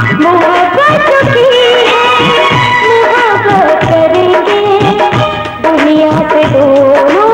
मोहब्बत की है, मोहब्बत करेंगे, दुनिया पे दोनों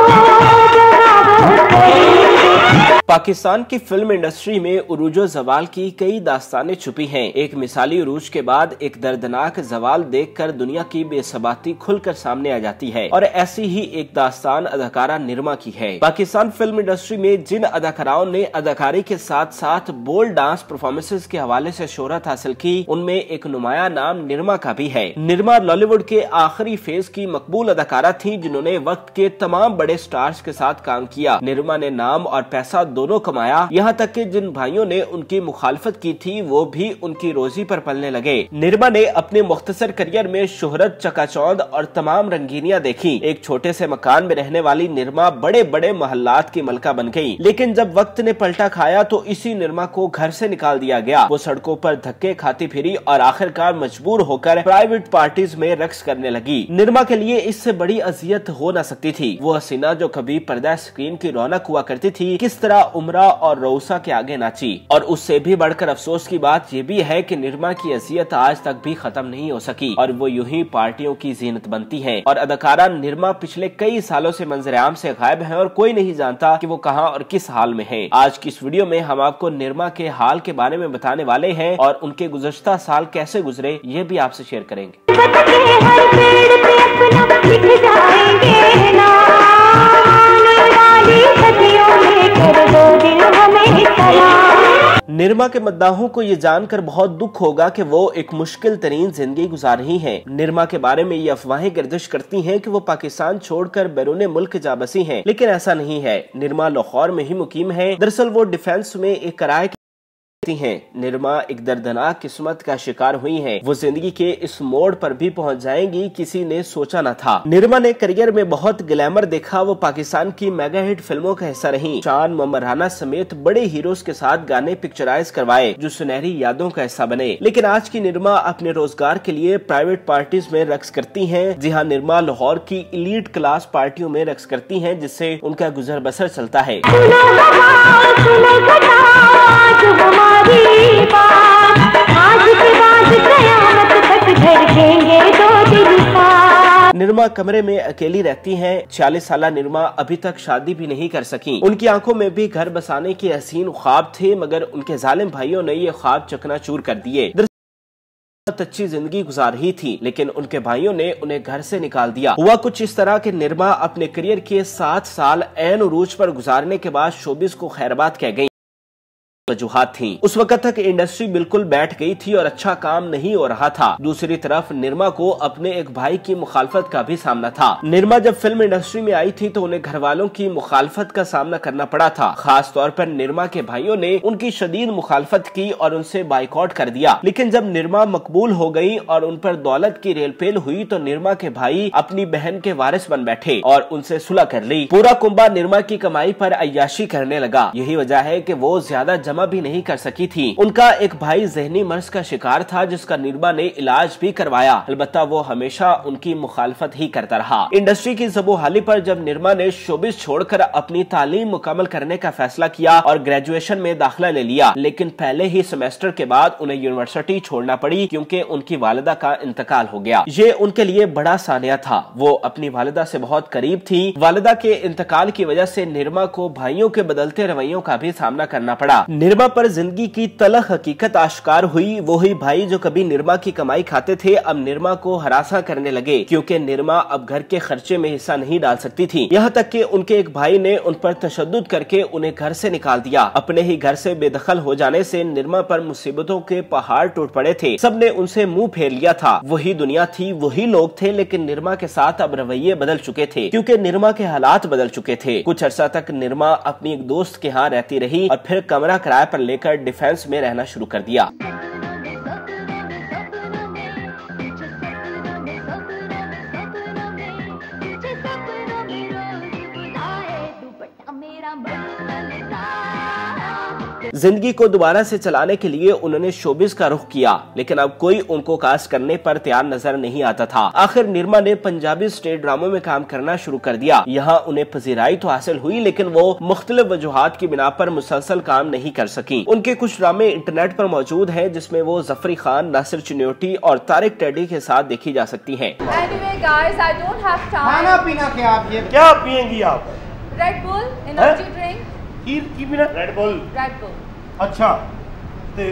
बराबर करेंगे। पाकिस्तान की फिल्म इंडस्ट्री में उरूजो जवाल की कई दास्तानें छुपी हैं। एक मिसाली उरूज के बाद एक दर्दनाक जवाल देखकर दुनिया की बेसबाती खुलकर सामने आ जाती है और ऐसी ही एक दास्तान अदाकारा निरमा की है। पाकिस्तान फिल्म इंडस्ट्री में जिन अदाकाराओं ने अदाकारी के साथ साथ बोल्ड डांस परफॉर्मेंसेज के हवाले से शोहरत हासिल की, उनमें एक नुमाया नाम निरमा का भी है। निरमा बॉलीवुड के आखिरी फेज की मकबूल अदाकारा थी जिन्होंने वक्त के तमाम बड़े स्टार्स के साथ काम किया। निरमा ने नाम और पैसा दोनों कमाया, यहाँ तक कि जिन भाइयों ने उनकी मुखालफत की थी वो भी उनकी रोजी पर पलने लगे। निरमा ने अपने मुख्तसर करियर में शोहरत, चकाचौंध और तमाम रंगीनियां देखी। एक छोटे से मकान में रहने वाली निरमा बड़े बड़े मोहल्लात की मलका बन गई, लेकिन जब वक्त ने पलटा खाया तो इसी निरमा को घर से निकाल दिया गया। वो सड़कों पर धक्के खाती फिरी और आखिरकार मजबूर होकर प्राइवेट पार्टीज में रक्स करने लगी। निरमा के लिए इससे बड़ी अजियत हो न सकती थी। वो हसीना जो कभी पर्दा स्क्रीन की रौनक हुआ करती थी, किस तरह उमरा और रऊसा के आगे नाची। और उससे भी बढ़कर अफसोस की बात ये भी है कि निरमा की अजियत आज तक भी खत्म नहीं हो सकी और वो यूं ही पार्टियों की जीनत बनती है। और अदाकारा निरमा पिछले कई सालों से मंजर-ए-आम से गायब है और कोई नहीं जानता कि वो कहां और किस हाल में है। आज की इस वीडियो में हम आपको निरमा के हाल के बारे में बताने वाले हैं और उनके गुज़श्ता साल कैसे गुजरे ये भी आपसे शेयर करेंगे। निरमा के मद्दाहों को ये जानकर बहुत दुख होगा कि वो एक मुश्किल तरीन जिंदगी गुजार रही हैं। निरमा के बारे में ये अफवाहें गर्दिश करती हैं कि वो पाकिस्तान छोड़कर बैरून मुल्क जा बसी हैं, लेकिन ऐसा नहीं है। निरमा लाहौर में ही मुकीम है। दरअसल वो डिफेंस में एक किराए हैं। निरमा एक दर्दनाक किस्मत का शिकार हुई हैं। वो जिंदगी के इस मोड़ पर भी पहुंच जाएंगी, किसी ने सोचा न था। निरमा ने करियर में बहुत ग्लैमर देखा। वो पाकिस्तान की मेगा हिट फिल्मों का हिस्सा रही। शान, मोहम्मद राना समेत बड़े हीरोज के साथ गाने पिक्चराइज करवाए जो सुनहरी यादों का हिस्सा बने। लेकिन आज की निरमा अपने रोजगार के लिए प्राइवेट पार्टीज में रक्स करती हैं। जी हाँ, निरमा लाहौर की इलीट क्लास पार्टियों में रक्स करती हैं, जिससे उनका गुजर बसर चलता है। निरमा कमरे में अकेली रहती हैं। 40 साल निरमा अभी तक शादी भी नहीं कर सकी। उनकी आंखों में भी घर बसाने के हसीन ख्वाब थे, मगर उनके जालिम भाइयों ने ये ख्वाब चकनाचूर कर दिए। अच्छी जिंदगी गुजार ही थी, लेकिन उनके भाइयों ने उन्हें घर से निकाल दिया। हुआ कुछ इस तरह कि निरमा अपने करियर के 7 साल ऐन उरूज पर गुजारने के बाद शोबिस को खैरबाद कह गई वजूहात थी। उस वक्त तक इंडस्ट्री बिल्कुल बैठ गई थी और अच्छा काम नहीं हो रहा था। दूसरी तरफ निरमा को अपने एक भाई की मुखालफत का भी सामना था। निरमा जब फिल्म इंडस्ट्री में आई थी तो उन्हें घर वालों की मुखालफत का सामना करना पड़ा था। खास तौर पर निरमा के भाइयों ने उनकी शदीद मुखालफत की और उनसे बाइकआउट कर दिया। लेकिन जब निरमा मकबूल हो गई और उन पर दौलत की रेलपेल हुई तो निरमा के भाई अपनी बहन के वारिस बन बैठे और उनसे सुलह कर ली। पूरा कुंबा निरमा की कमाई पर अय्याशी करने लगा। यही वजह है कि वो ज्यादा जमा भी नहीं कर सकी थी। उनका एक भाई जहनी मर्ज का शिकार था जिसका निरमा ने इलाज भी करवाया। अलबत्ता वो हमेशा उनकी मुखालफत ही करता रहा। इंडस्ट्री की ज़बोहाली पर जब निरमा ने शोबिस छोड़कर अपनी तालीम मुकम्मल करने का फैसला किया और ग्रेजुएशन में दाखिला ले लिया, लेकिन पहले ही सेमेस्टर के बाद उन्हें यूनिवर्सिटी छोड़ना पड़ी क्योंकि उनकी वालिदा का इंतकाल हो गया। ये उनके लिए बड़ा सानिया था। वो अपनी वालिदा से बहुत करीब थी। वालिदा के इंतकाल की वजह से निरमा को भाइयों के बदलते रवैयों का भी सामना करना पड़ा। निरमा पर जिंदगी की तलख हकीकत आश्कार हुई। वही भाई जो कभी निरमा की कमाई खाते थे अब निरमा को हरासा करने लगे क्योंकि निरमा अब घर के खर्चे में हिस्सा नहीं डाल सकती थी। यहाँ तक कि उनके एक भाई ने उन पर तशद्दुद करके उन्हें घर से निकाल दिया। अपने ही घर से बेदखल हो जाने से निरमा पर मुसीबतों के पहाड़ टूट पड़े थे। सबने उनसे मुंह फेर लिया था। वही दुनिया थी, वही लोग थे, लेकिन निरमा के साथ अब रवैये बदल चुके थे क्योंकि निरमा के हालात बदल चुके थे। कुछ अर्सा तक निरमा अपनी एक दोस्त के यहाँ रहती रही और फिर कमरा किराए पर लेकर डिफेंस में रहना शुरू कर दिया। जिंदगी को दोबारा से चलाने के लिए उन्होंने शोबिस का रुख किया, लेकिन अब कोई उनको कास्ट करने पर तैयार नजर नहीं आता था। आखिर निरमा ने पंजाबी स्टेट ड्रामों में काम करना शुरू कर दिया। यहाँ उन्हें पजीराई तो हासिल हुई, लेकिन वो मुख्तलिफ वजूहात की बिना पर मुसलसल काम नहीं कर सकी। उनके कुछ ड्रामे इंटरनेट पर मौजूद हैं, जिसमें वो जफरी खान, नासिर चिन्योटी और तारिक टेडी के साथ देखी जा सकती हैं। Anyway, guys, I don't have time. खाना पीना क्या आप ये क्या पियेंगी आप? Red Bull, energy drink. की बिना रेड बुल। Red Bull. अच्छा ते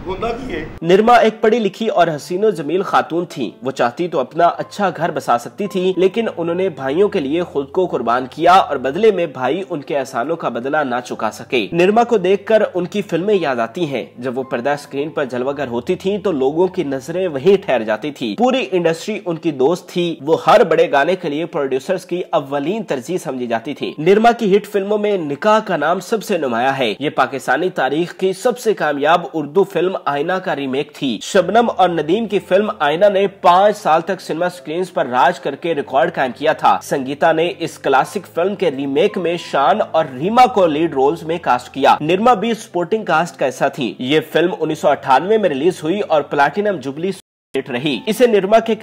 होता की है? निरमा एक पढ़ी लिखी और हसीनो जमील खातून थी। वो चाहती तो अपना अच्छा घर बसा सकती थी, लेकिन उन्होंने भाइयों के लिए खुद को कुर्बान किया और बदले में भाई उनके एहसानों का बदला ना चुका सके। निरमा को देखकर उनकी फिल्में याद आती हैं। जब वो पर्दा स्क्रीन पर जलवागर होती थी तो लोगों की नजरें वहीं ठहर जाती थी। पूरी इंडस्ट्री उनकी दोस्त थी। वो हर बड़े गाने के लिए प्रोड्यूसर्स की अव्वलीन तरजीह समझी जाती थी। निरमा की हिट फिल्मों में निकाह का नाम सबसे नुमाया है। ये पाकिस्तानी तारीख की सबसे कामयाब उर्दू फिल्म आईना का रीमेक थी। शबनम और नदीम की फिल्म आईना ने 5 साल तक सिनेमा स्क्रीन्स पर राज करके रिकॉर्ड कायम किया था। संगीता ने इस क्लासिक फिल्म के रीमेक में शान और रीमा को लीड रोल्स में कास्ट किया। निरमा भी सपोर्टिंग कास्ट का हिस्सा थी। ये फिल्म 1998 में रिलीज हुई और प्लैटिनम जुबली हिट रही। इसे निरमा के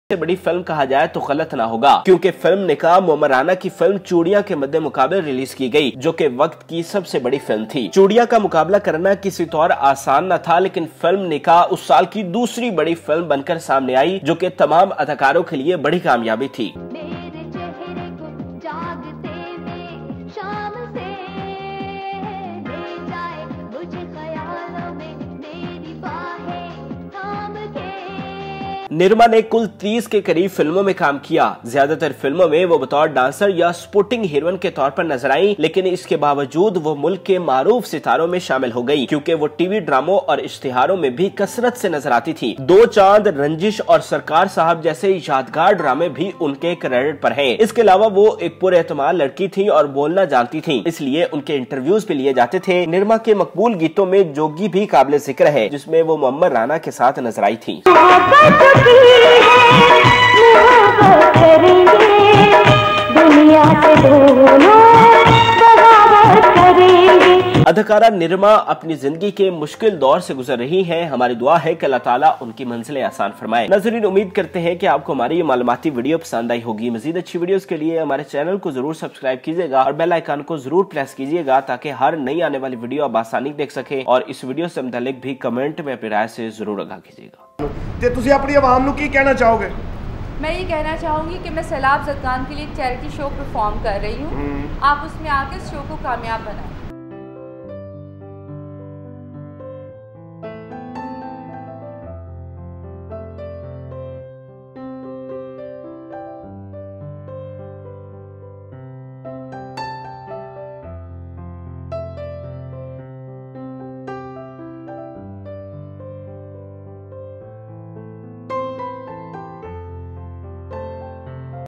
से बड़ी फिल्म कहा जाए तो गलत ना होगा, क्योंकि फिल्म निकाह मोहम्मद राना की फिल्म चूड़िया के मद्दे मुकाबले रिलीज की गई, जो कि वक्त की सबसे बड़ी फिल्म थी। चूड़िया का मुकाबला करना किसी तौर आसान न था, लेकिन फिल्म निकाह उस साल की दूसरी बड़ी फिल्म बनकर सामने आई, जो कि तमाम अदाकारों के लिए बड़ी कामयाबी थी। निरमा ने कुल 30 के करीब फिल्मों में काम किया। ज्यादातर फिल्मों में वो बतौर डांसर या सपोर्टिंग हीरोइन के तौर पर नजर आई, लेकिन इसके बावजूद वो मुल्क के मारूफ सितारों में शामिल हो गई, क्योंकि वो टीवी ड्रामों और इश्तिहारों में भी कसरत से नजर आती थी। दो चांद, रंजिश और सरकार साहब जैसे यादगार ड्रामे भी उनके क्रेडिट पर हैं। इसके अलावा वो एक पुरएतमाद लड़की थी और बोलना जानती थी, इसलिए उनके इंटरव्यूज भी लिए जाते थे। निरमा के मकबूल गीतों में जोगी भी काबिल जिक्र है, जिसमें वो मोहम्मद राना के साथ नजर आई थी। दुनिया से दोनों बगावत करेंगे। अदाकारा निरमा अपनी जिंदगी के मुश्किल दौर से गुजर रही हैं। हमारी दुआ है कि अल्लाह ताला उनकी मंजिलें आसान फरमाए। नाज़रीन, उम्मीद करते हैं कि आपको हमारी ये मालूमाती वीडियो पसंद आई होगी। मजीद अच्छी वीडियोस के लिए हमारे चैनल को जरूर सब्सक्राइब कीजिएगा और बेल आइकन को जरूर प्रेस कीजिएगा, ताकि हर नई आने वाली वीडियो आप आसानी देख सके। और इस वीडियो से मुतालिक भी कमेंट में अपनी राय से जरूर आगाह कीजिएगा। ते तुसी अपनी आवाम को कहना चाहोगे? मैं ये कहना चाहूँगी कि मैं सैलाब ज़दगान के लिए एक चैरिटी शो परफॉर्म कर रही हूँ। आप उसमें आके इस शो को कामयाब बनाएं।